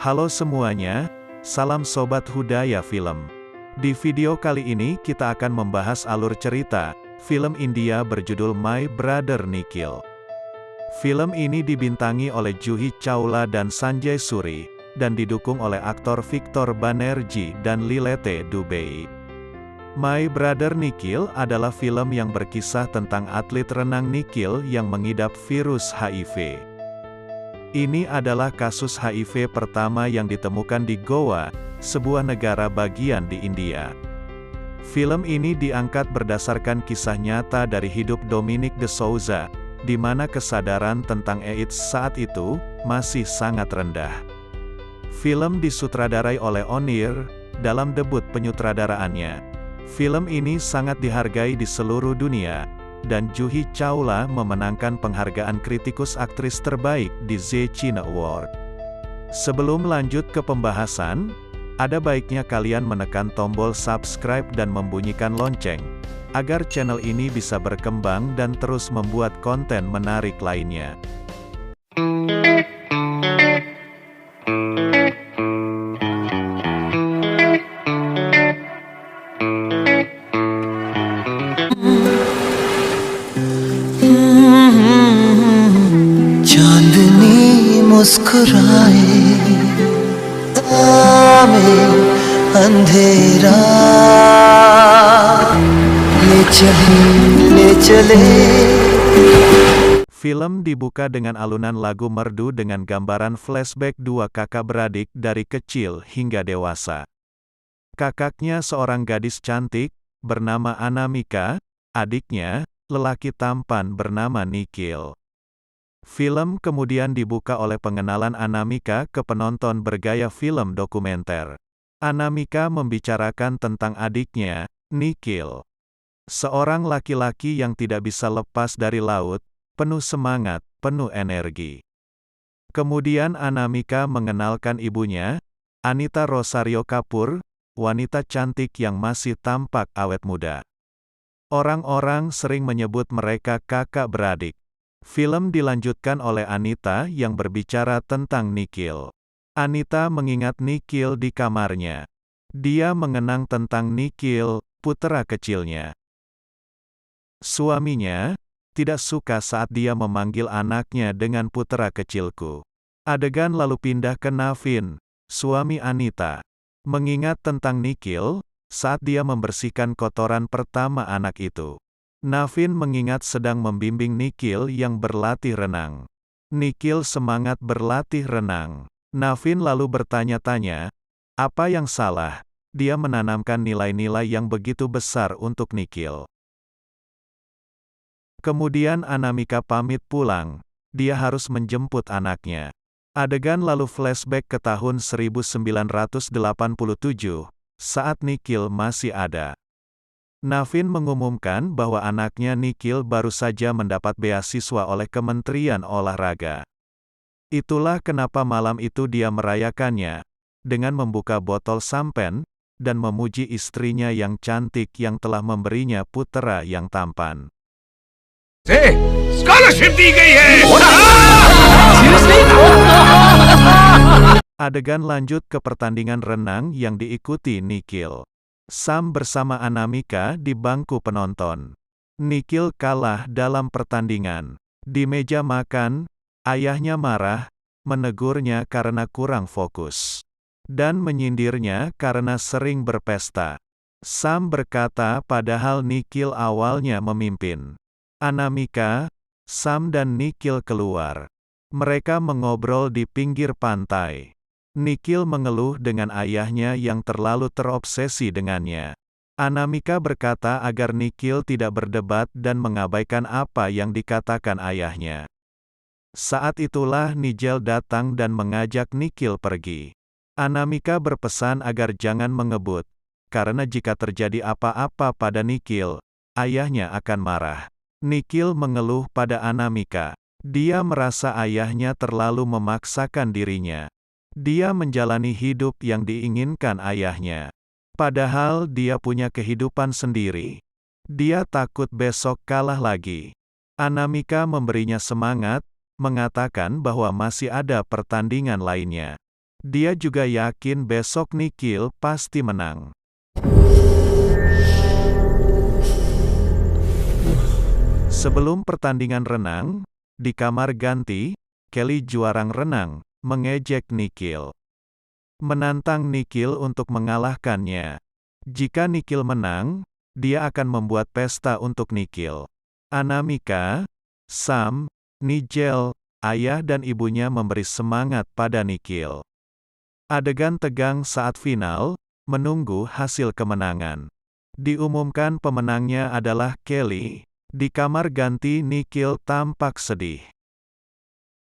Halo semuanya, salam Sobat Hudaya Film. Di video kali ini kita akan membahas alur cerita, film India berjudul My Brother Nikhil. Film ini dibintangi oleh Juhi Chawla dan Sanjay Suri, dan didukung oleh aktor Victor Banerjee dan Lilette Dubey. My Brother Nikhil adalah film yang berkisah tentang atlet renang Nikhil yang mengidap virus HIV. Ini adalah kasus HIV pertama yang ditemukan di Goa, sebuah negara bagian di India. Film ini diangkat berdasarkan kisah nyata dari hidup Dominic de Souza, di mana kesadaran tentang AIDS saat itu masih sangat rendah. Film disutradarai oleh Onir, dalam debut penyutradaraannya. Film ini sangat dihargai di seluruh dunia, dan Juhi Chawla memenangkan penghargaan kritikus aktris terbaik di Zee Cine Award. Sebelum lanjut ke pembahasan, ada baiknya kalian menekan tombol subscribe dan membunyikan lonceng, agar channel ini bisa berkembang dan terus membuat konten menarik lainnya. मुस्कुराए में अंधेरा ले चले. Film dibuka dengan alunan lagu merdu dengan gambaran flashback dua kakak beradik dari kecil hingga dewasa. Kakaknya seorang gadis cantik, bernama Anamika, adiknya, lelaki tampan bernama Nikhil. Film kemudian dibuka oleh pengenalan Anamika ke penonton bergaya film dokumenter. Anamika membicarakan tentang adiknya, Nikhil. Seorang laki-laki yang tidak bisa lepas dari laut, penuh semangat, penuh energi. Kemudian Anamika mengenalkan ibunya, Anita Rosario Kapoor, wanita cantik yang masih tampak awet muda. Orang-orang sering menyebut mereka kakak beradik. Film dilanjutkan oleh Anita yang berbicara tentang Nikhil. Anita mengingat Nikhil di kamarnya. Dia mengenang tentang Nikhil, putera kecilnya. Suaminya tidak suka saat dia memanggil anaknya dengan putera kecilku. Adegan lalu pindah ke Navin, suami Anita. Mengingat tentang Nikhil, saat dia membersihkan kotoran pertama anak itu. Navin mengingat sedang membimbing Nikhil yang berlatih renang. Nikhil semangat berlatih renang. Navin lalu bertanya-tanya, apa yang salah? Dia menanamkan nilai-nilai yang begitu besar untuk Nikhil. Kemudian Anamika pamit pulang. Dia harus menjemput anaknya. Adegan lalu flashback ke tahun 1987, saat Nikhil masih ada. Navin mengumumkan bahwa anaknya Nikhil baru saja mendapat beasiswa oleh Kementerian Olahraga. Itulah kenapa malam itu dia merayakannya, dengan membuka botol sampen, dan memuji istrinya yang cantik yang telah memberinya putera yang tampan. Scholarship di gayi hai. Adegan lanjut ke pertandingan renang yang diikuti Nikhil. Sam bersama Anamika di bangku penonton. Nikhil kalah dalam pertandingan. Di meja makan, ayahnya marah, menegurnya karena kurang fokus, dan menyindirnya karena sering berpesta. Sam berkata padahal Nikhil awalnya memimpin. Anamika, Sam dan Nikhil keluar. Mereka mengobrol di pinggir pantai. Nikhil mengeluh dengan ayahnya yang terlalu terobsesi dengannya. Anamika berkata agar Nikhil tidak berdebat dan mengabaikan apa yang dikatakan ayahnya. Saat itulah Nigel datang dan mengajak Nikhil pergi. Anamika berpesan agar jangan mengebut, karena jika terjadi apa-apa pada Nikhil, ayahnya akan marah. Nikhil mengeluh pada Anamika. Dia merasa ayahnya terlalu memaksakan dirinya. Dia menjalani hidup yang diinginkan ayahnya. Padahal dia punya kehidupan sendiri. Dia takut besok kalah lagi. Anamika memberinya semangat, mengatakan bahwa masih ada pertandingan lainnya. Dia juga yakin besok Nikhil pasti menang. Sebelum pertandingan renang, di kamar ganti, Kelly juarang renang, mengejek Nikhil. Menantang Nikhil untuk mengalahkannya. Jika Nikhil menang, dia akan membuat pesta untuk Nikhil. Anamika, Sam, Nigel, ayah dan ibunya memberi semangat pada Nikhil. Adegan tegang saat final, menunggu hasil kemenangan. Diumumkan pemenangnya adalah Kelly. Di kamar ganti Nikhil tampak sedih.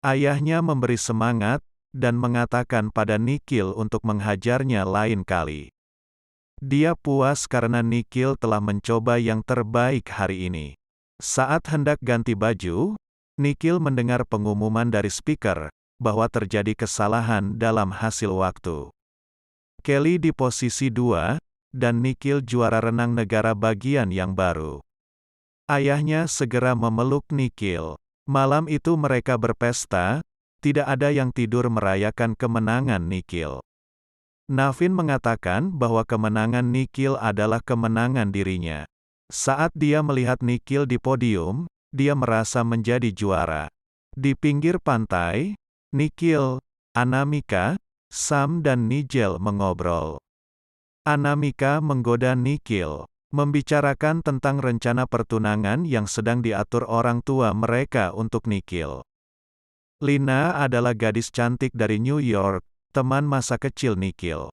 Ayahnya memberi semangat, dan mengatakan pada Nikhil untuk menghajarnya lain kali. Dia puas karena Nikhil telah mencoba yang terbaik hari ini. Saat hendak ganti baju, Nikhil mendengar pengumuman dari speaker, bahwa terjadi kesalahan dalam hasil waktu. Kelly di posisi 2, dan Nikhil juara renang negara bagian yang baru. Ayahnya segera memeluk Nikhil. Malam itu mereka berpesta, tidak ada yang tidur merayakan kemenangan Nikhil. Navin mengatakan bahwa kemenangan Nikhil adalah kemenangan dirinya. Saat dia melihat Nikhil di podium, dia merasa menjadi juara. Di pinggir pantai, Nikhil, Anamika, Sam dan Nigel mengobrol. Anamika menggoda Nikhil, membicarakan tentang rencana pertunangan yang sedang diatur orang tua mereka untuk Nikhil. Lina adalah gadis cantik dari New York, teman masa kecil Nikhil.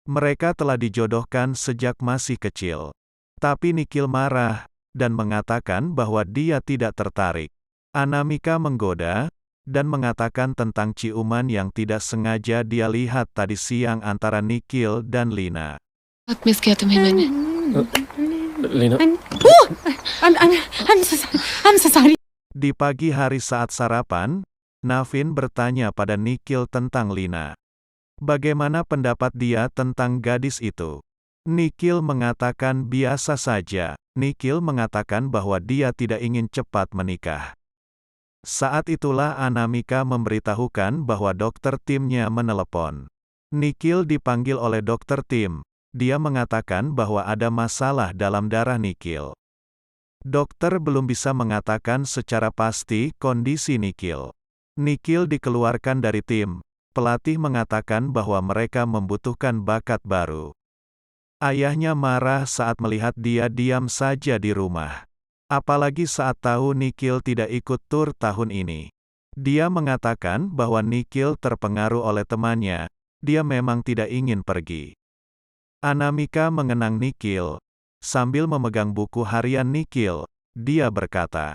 Mereka telah dijodohkan sejak masih kecil. Tapi Nikhil marah, dan mengatakan bahwa dia tidak tertarik. Anamika menggoda, dan mengatakan tentang ciuman yang tidak sengaja dia lihat tadi siang antara Nikhil dan Lina. बहुत मिस किया तुम्हें मैंने। Lina, I'm so sorry। Di pagi hari saat sarapan, Navin bertanya pada Nikhil tentang Lina. Bagaimana pendapat dia tentang gadis itu? Nikhil mengatakan biasa saja. Nikhil mengatakan bahwa dia tidak ingin cepat menikah. Saat itulah Anamika memberitahukan bahwa dokter timnya menelepon. Nikhil dipanggil oleh dokter tim. Dia mengatakan bahwa ada masalah dalam darah Nikhil. Dokter belum bisa mengatakan secara pasti kondisi Nikhil. Nikhil dikeluarkan dari tim. Pelatih mengatakan bahwa mereka membutuhkan bakat baru. Ayahnya marah saat melihat dia diam saja di rumah. Apalagi saat tahu Nikhil tidak ikut tur tahun ini. Dia mengatakan bahwa Nikhil terpengaruh oleh temannya. Dia memang tidak ingin pergi. Anamika mengenang Nikhil. Sambil memegang buku harian Nikhil, dia berkata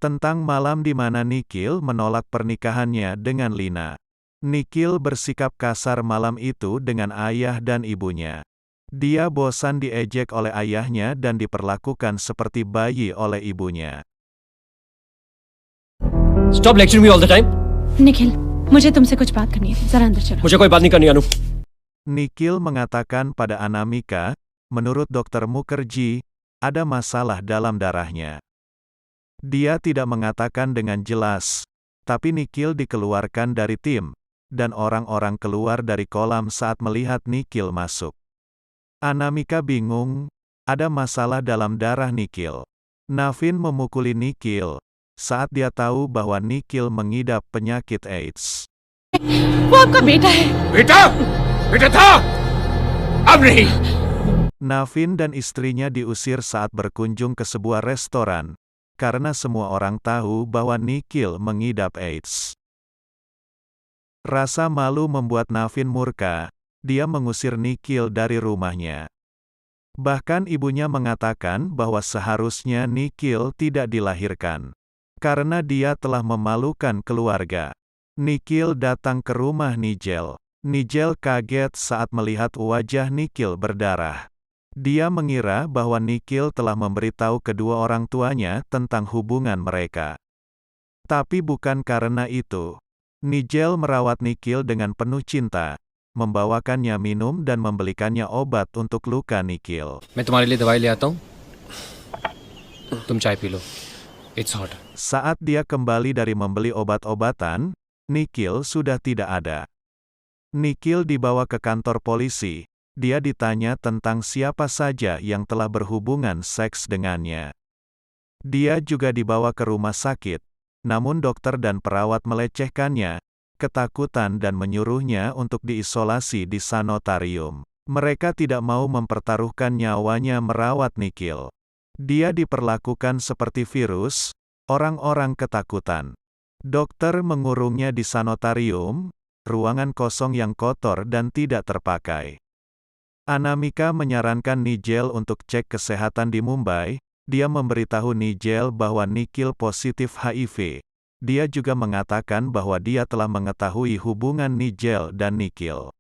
tentang malam di mana Nikhil menolak pernikahannya dengan Lina. Nikhil bersikap kasar malam itu dengan ayah dan ibunya. Dia bosan diejek oleh ayahnya dan diperlakukan seperti bayi oleh ibunya. stop lecturing me all the time. Nikhil, मुझे तुमसे कुछ बात करनी है, जरा अंदर चलो। मुझे कोई बात नहीं करनी अनु। Nikhil mengatakan pada Anamika, menurut dokter Mukherjee, ada masalah dalam darahnya. Dia tidak mengatakan dengan jelas, tapi Nikhil dikeluarkan dari tim, dan orang-orang keluar dari kolam saat melihat Nikhil masuk. Anamika bingung, ada masalah dalam darah Nikhil. Navin memukuli Nikhil, saat dia tahu bahwa Nikhil mengidap penyakit AIDS. वो आपका बेटा है। बेटा, बेटा था, अब नहीं। Navin dan istrinya diusir saat berkunjung ke sebuah restoran, karena semua orang tahu bahwa Nikhil mengidap AIDS. Rasa malu membuat Navin murka, dia mengusir Nikhil dari rumahnya. Bahkan ibunya mengatakan bahwa seharusnya Nikhil tidak dilahirkan, karena dia telah memalukan keluarga. Nikhil datang ke rumah Nigel. Nigel kaget saat melihat wajah Nikhil berdarah. Dia mengira bahwa Nikhil telah memberitahu kedua orang tuanya tentang hubungan mereka. Tapi bukan karena itu. Nigel merawat Nikhil dengan penuh cinta, membawakannya minum dan membelikannya obat untuk luka Nikhil. मैं तुम्हारे लिए दवाई ले आता हूँ। तुम चाय P low. It's hot. Saat dia kembali dari membeli obat-obatan, Nikhil sudah tidak ada. Nikhil dibawa ke kantor polisi. Dia ditanya tentang siapa saja yang telah berhubungan seks dengannya. Dia juga dibawa ke rumah sakit, namun dokter dan perawat melecehkannya, ketakutan dan menyuruhnya untuk diisolasi di sanitarium. Mereka tidak mau mempertaruhkan nyawanya merawat Nikhil. Dia diperlakukan seperti virus, orang-orang ketakutan. Dokter mengurungnya di sanitarium, ruangan kosong yang kotor dan tidak terpakai. Anamika menyarankan Nigel untuk cek kesehatan di Mumbai. Dia memberitahu Nigel bahwa Nikhil positif HIV. Dia juga mengatakan bahwa dia telah mengetahui hubungan Nigel dan Nikhil.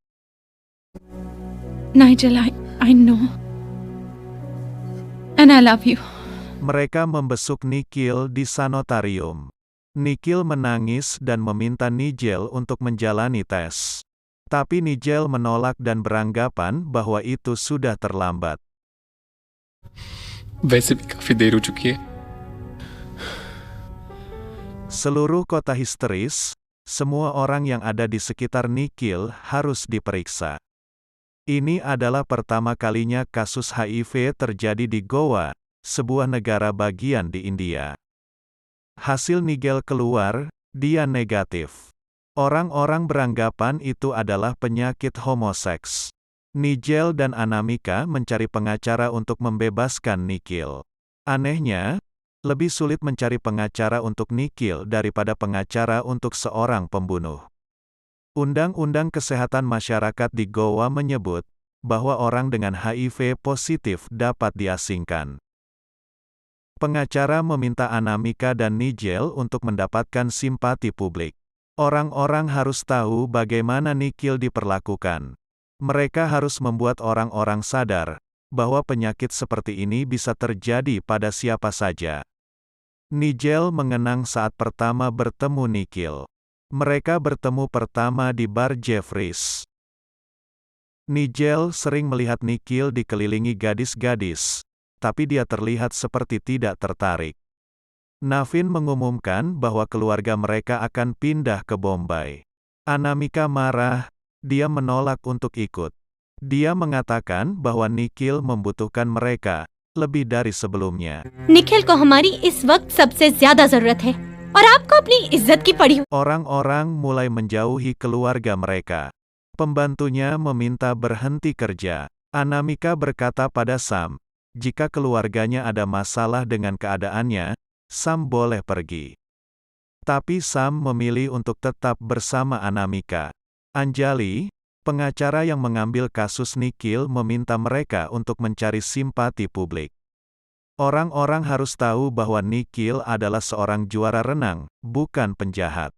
Nigel, I know. And I love you. Mereka membesuk Nikhil di sanitarium. Nikhil menangis dan meminta Nigel untuk menjalani tes. Tapi Nigel menolak dan beranggapan bahwa itu sudah terlambat. वैसे भी काफी देर हो चुकी है. Seluruh kota histeris, semua orang yang ada di sekitar Nikhil harus diperiksa. Ini adalah pertama kalinya kasus HIV terjadi di Goa, sebuah negara bagian di India. Hasil Nigel keluar, dia negatif. Orang-orang beranggapan itu adalah penyakit homoseks. Nigel dan Anamika mencari pengacara untuk membebaskan Nikhil. Anehnya, lebih sulit mencari pengacara untuk Nikhil daripada pengacara untuk seorang pembunuh. Undang-undang Kesehatan Masyarakat di Goa menyebut bahwa orang dengan HIV positif dapat diasingkan. Pengacara meminta Anamika dan Nigel untuk mendapatkan simpati publik. Orang-orang harus tahu bagaimana Nikhil diperlakukan. Mereka harus membuat orang-orang sadar bahwa penyakit seperti ini bisa terjadi pada siapa saja. Nigel mengenang saat pertama bertemu Nikhil. Mereka bertemu pertama di bar Jeffries. Nigel sering melihat Nikhil dikelilingi gadis-gadis, tapi dia terlihat seperti tidak tertarik. Navin mengumumkan bahwa keluarga mereka akan pindah ke Bombay. Anamika marah, dia menolak untuk ikut. Dia mengatakan bahwa Nikhil membutuhkan mereka lebih dari sebelumnya. Nikhil को हमारी इस वक्त सबसे ज्यादा जरूरत है और आपको अपनी इज्जत की पड़ी. Orang-orang mulai menjauhi keluarga mereka. Pembantunya meminta berhenti kerja. Anamika berkata pada Sam, jika keluarganya ada masalah dengan keadaannya, Sam boleh pergi. Tapi Sam memilih untuk tetap bersama Anamika. Anjali, pengacara yang mengambil kasus Nikhil, meminta mereka untuk mencari simpati publik. Orang-orang harus tahu bahwa Nikhil adalah seorang juara renang, bukan penjahat.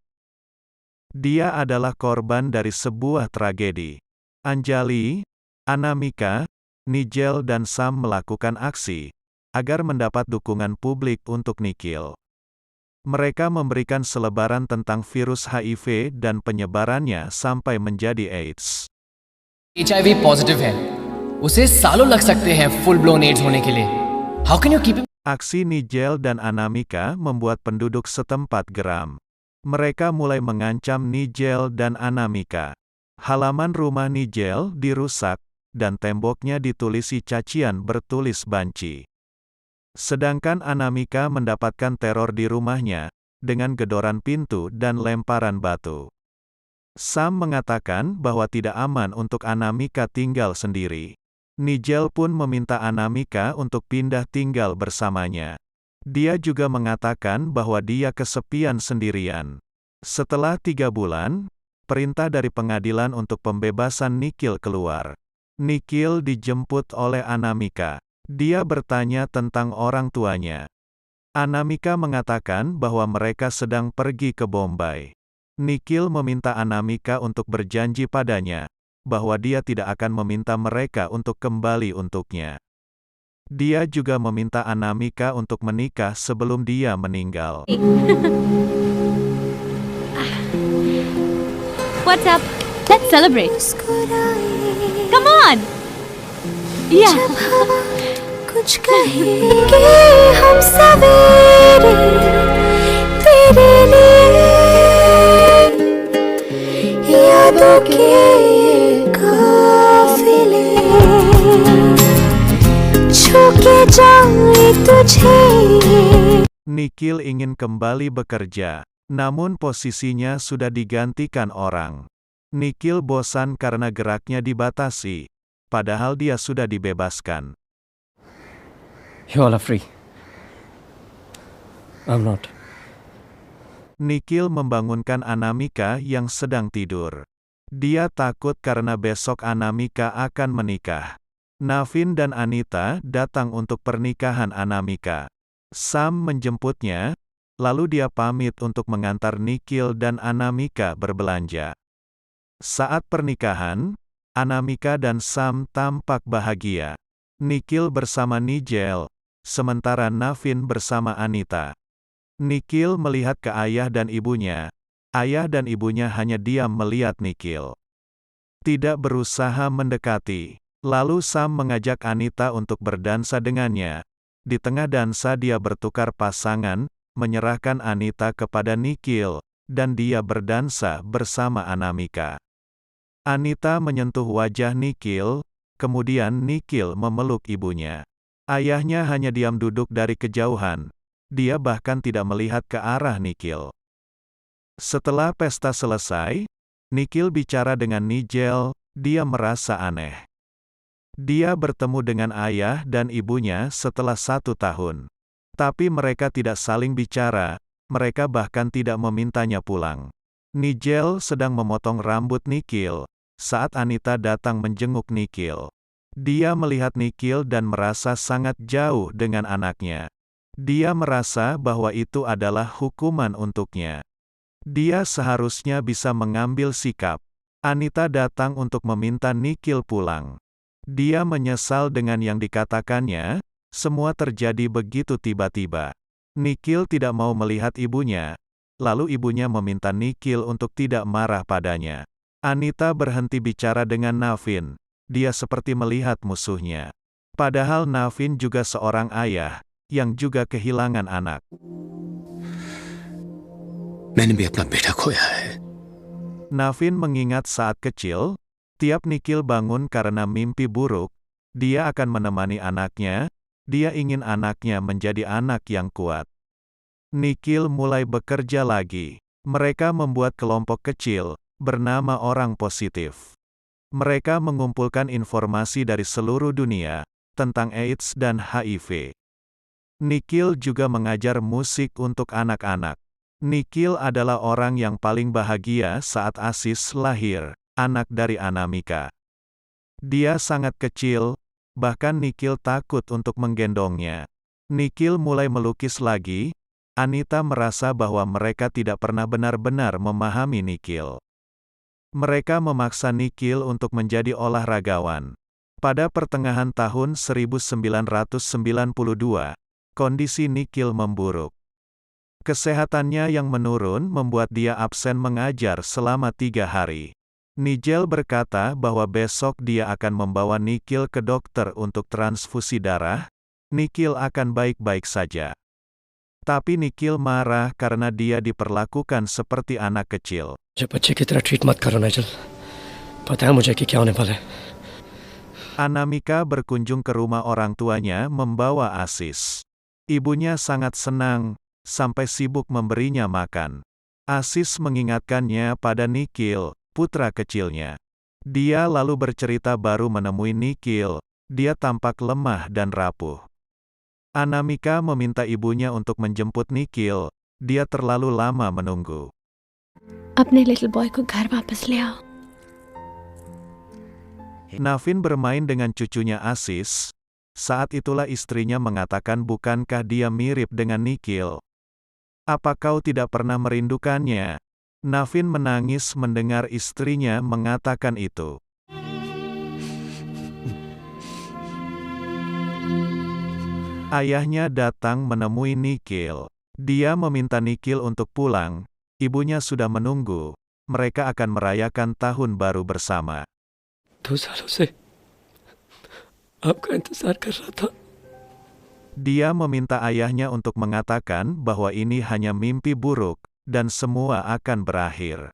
Dia adalah korban dari sebuah tragedi. Anjali, Anamika, Nigel dan Sam melakukan aksi agar mendapat dukungan publik untuk Nikhil. Mereka memberikan selebaran tentang virus HIV dan penyebarannya sampai menjadi AIDS. HIV positive है, उसे सालों लग सकते हैं full blown ads होने के लिए. How can you keep him? Aksi Nigel dan Anamika membuat penduduk setempat geram. Mereka mulai mengancam Nigel dan Anamika. Halaman rumah Nigel dirusak, dan temboknya ditulisi cacian bertulis banci. Sedangkan Anamika mendapatkan teror di rumahnya, dengan gedoran pintu dan lemparan batu. Sam mengatakan bahwa tidak aman untuk Anamika tinggal sendiri. Nigel pun meminta Anamika untuk pindah tinggal bersamanya. Dia juga mengatakan bahwa dia kesepian sendirian. Setelah 3 bulan, perintah dari pengadilan untuk pembebasan Nikhil keluar. Nikhil dijemput oleh Anamika. Dia bertanya tentang orang tuanya. Anamika mengatakan bahwa mereka sedang pergi ke Bombay. Nikhil meminta Anamika untuk berjanji padanya bahwa dia tidak akan meminta mereka untuk kembali untuknya. Dia juga meminta Anamika untuk menikah sebelum dia meninggal. What's up? Let's celebrate. Come on. Yeah. कुछ कहेंगे हम सवेरे तेरे लिए यादों के काफिले छू के जाए तुझे। Nikhil ingin kembali bekerja, namun posisinya sudah digantikan orang. Nikhil bosan karena geraknya dibatasi, padahal dia sudah dibebaskan. You all are free. I'm not. Nikhil membangunkan Anamika yang sedang tidur. Dia takut karena besok Anamika akan menikah. Navin dan Anita datang untuk pernikahan Anamika. Sam menjemputnya, lalu dia pamit untuk mengantar Nikhil dan Anamika berbelanja. Saat pernikahan, Anamika dan Sam tampak bahagia. Nikhil bersama Nigel, sementara Navin bersama Anita. Nikhil melihat ke ayah dan ibunya. Ayah dan ibunya hanya diam melihat Nikhil. Tidak berusaha mendekati. Lalu Sam mengajak Anita untuk berdansa dengannya. Di tengah dansa dia bertukar pasangan, menyerahkan Anita kepada Nikhil, dan dia berdansa bersama Anamika. Anita menyentuh wajah Nikhil, kemudian Nikhil memeluk ibunya. Ayahnya hanya diam duduk dari kejauhan. Dia bahkan tidak melihat ke arah Nikhil. Setelah pesta selesai, Nikhil bicara dengan Nigel, dia merasa aneh. Dia bertemu dengan ayah dan ibunya setelah 1 tahun. Tapi mereka tidak saling bicara, mereka bahkan tidak memintanya pulang. Nigel sedang memotong rambut Nikhil, saat Anita datang menjenguk Nikhil. Dia melihat Nikhil dan merasa sangat jauh dengan anaknya. Dia merasa bahwa itu adalah hukuman untuknya. Dia seharusnya bisa mengambil sikap. Anita datang untuk meminta Nikhil pulang. Dia menyesal dengan yang dikatakannya, semua terjadi begitu tiba-tiba. Nikhil tidak mau melihat ibunya, lalu ibunya meminta Nikhil untuk tidak marah padanya. Anita berhenti bicara dengan Navin, dia seperti melihat musuhnya. Padahal Navin juga seorang ayah, yang juga kehilangan anak. मैंने भी अपना बेटा खोया है। Navin mengingat saat kecil, tiap Nikhil bangun karena mimpi buruk, dia akan menemani anaknya, dia ingin anaknya menjadi anak yang kuat. Nikhil mulai bekerja lagi. Mereka membuat kelompok kecil, bernama Orang Positif. Mereka mengumpulkan informasi dari seluruh dunia, tentang AIDS dan HIV. Nikhil juga mengajar musik untuk anak-anak. Nikhil adalah orang yang paling bahagia saat Asis lahir, anak dari Anamika. Dia sangat kecil, bahkan Nikhil takut untuk menggendongnya. Nikhil mulai melukis lagi. Anita merasa bahwa mereka tidak pernah benar-benar memahami Nikhil. Mereka memaksa Nikhil untuk menjadi olahragawan. Pada pertengahan tahun 1992, kondisi Nikhil memburuk. Kesehatannya yang menurun membuat dia absen mengajar selama 3 hari. Nigel berkata bahwa besok dia akan membawa Nikhil ke dokter untuk transfusi darah. Nikhil akan baik-baik saja. Tapi Nikhil marah karena dia diperlakukan seperti anak kecil. मुझे बच्चे की तरह ट्रीट मत करो नाइजल। पता है मुझे कि क्या होने वाला है। Anamika berkunjung ke rumah orang tuanya membawa Asis. Ibunya sangat senang, sampai sibuk memberinya makan. Asis mengingatkannya pada Nikhil, putra kecilnya. Dia lalu bercerita baru menemui Nikhil, dia tampak lemah dan rapuh. Anamika meminta ibunya untuk menjemput Nikhil, dia terlalu lama menunggu. अपने little boy को घर वापस ले आओ। Navin bermain dengan cucunya Asis. Saat itulah istrinya mengatakan, bukankah dia mirip dengan Nikhil? Apa kau tidak pernah merindukannya? Navin menangis mendengar istrinya mengatakan itu. Ayahnya datang menemui Nikhil. Dia meminta Nikhil untuk pulang. Ibunya sudah menunggu. Mereka akan merayakan tahun baru bersama. 2 सालों से आपका इंतजार कर रहा था। Dia meminta ayahnya untuk mengatakan bahwa ini hanya mimpi buruk, dan semua akan berakhir.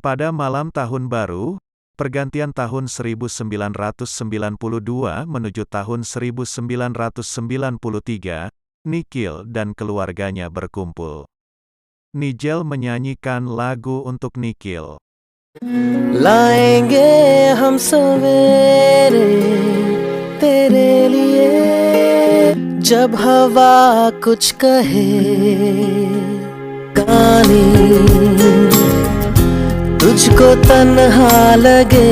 Pada malam tahun baru, pergantian tahun 1992 menuju tahun 1993, Nikhil dan keluarganya berkumpul. Nigel menyanyikan lagu untuk Nikhil. लाएंगे हम सवेरे तेरे लिए जब हवा कुछ कहे गाने तुझको तन्हा लगे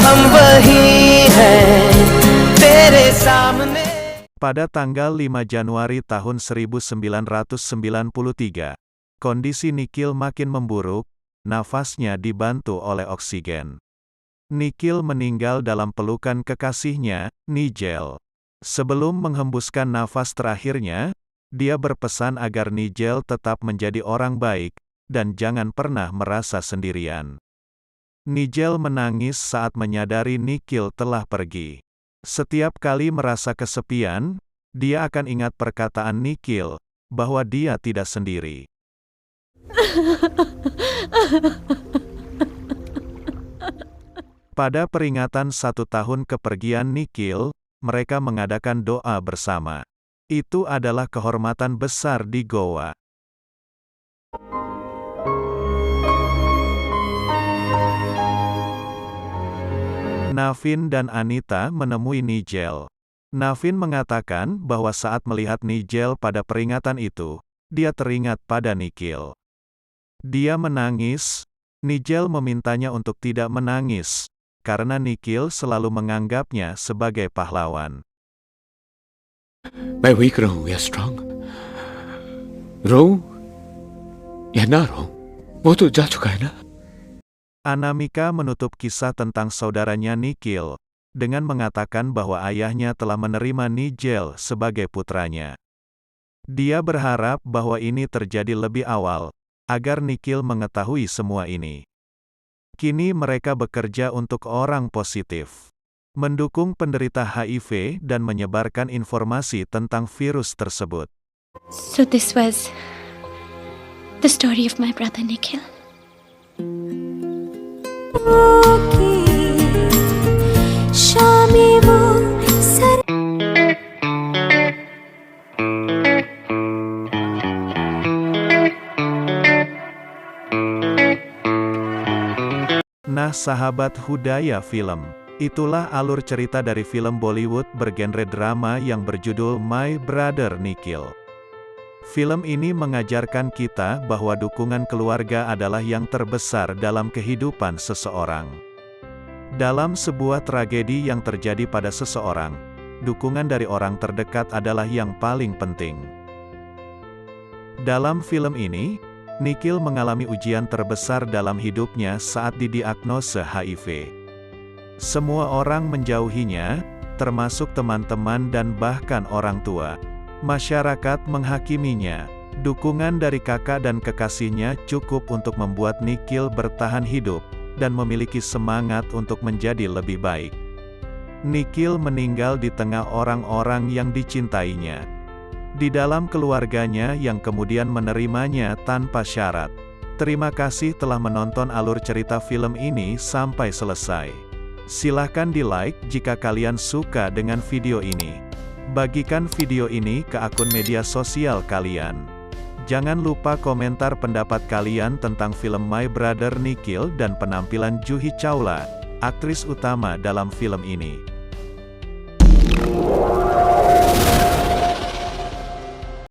हम वही हैं तेरे सामने. Pada tanggal 5 Januari tahun 1993, kondisi Nikhil makin memburuk, nafasnya dibantu oleh oksigen. Nikhil meninggal dalam pelukan kekasihnya, Nigel. Sebelum menghembuskan nafas terakhirnya, dia berpesan agar Nigel tetap menjadi orang baik, dan jangan pernah merasa sendirian. Nigel menangis saat menyadari Nikhil telah pergi. Setiap kali merasa kesepian, dia akan ingat perkataan Nikhil, bahwa dia tidak sendiri. Pada peringatan 1 tahun kepergian Nikhil, mereka mengadakan doa bersama. Itu adalah kehormatan besar di Goa. Navin dan Anita menemui Nigel. Navin mengatakan bahwa saat melihat Nigel pada peringatan itu, dia teringat pada Nikhil. Dia menangis. Nigel memintanya untuk tidak menangis, karena Nikhil selalu menganggapnya sebagai pahlawan. मैं वीक रहूं या स्ट्रांग, रहूं या ना रहूं, वो तो जा चुका है ना. Anamika menutup kisah tentang saudaranya Nikhil, dengan mengatakan bahwa ayahnya telah menerima Nigel sebagai putranya. Dia berharap bahwa ini terjadi lebih awal, agar Nikhil mengetahui semua ini. Kini mereka bekerja untuk orang positif, mendukung penderita HIV dan menyebarkan informasi tentang virus tersebut. So this was the story of my brother Nikhil. Shami वो sir Nah sahabat Hudaya Film, itulah alur cerita dari film Bollywood bergenre drama yang berjudul My Brother Nikhil. Film ini mengajarkan kita bahwa dukungan keluarga adalah yang terbesar dalam kehidupan seseorang. Dalam sebuah tragedi yang terjadi pada seseorang, dukungan dari orang terdekat adalah yang paling penting. Dalam film ini, Nikhil mengalami ujian terbesar dalam hidupnya saat didiagnosa HIV. Semua orang menjauhinya, termasuk teman-teman dan bahkan orang tua. Masyarakat menghakiminya. Dukungan dari kakak dan kekasihnya cukup untuk membuat Nikhil bertahan hidup, dan memiliki semangat untuk menjadi lebih baik. Nikhil meninggal di tengah orang-orang yang dicintainya. Di dalam keluarganya yang kemudian menerimanya tanpa syarat. Terima kasih telah menonton alur cerita film ini sampai selesai. Silahkan di-like jika kalian suka dengan video ini. Bagikan video ini ke akun media sosial kalian. Jangan lupa komentar pendapat kalian tentang film My Brother Nikhil dan penampilan Juhi Chawla, aktris utama dalam film ini.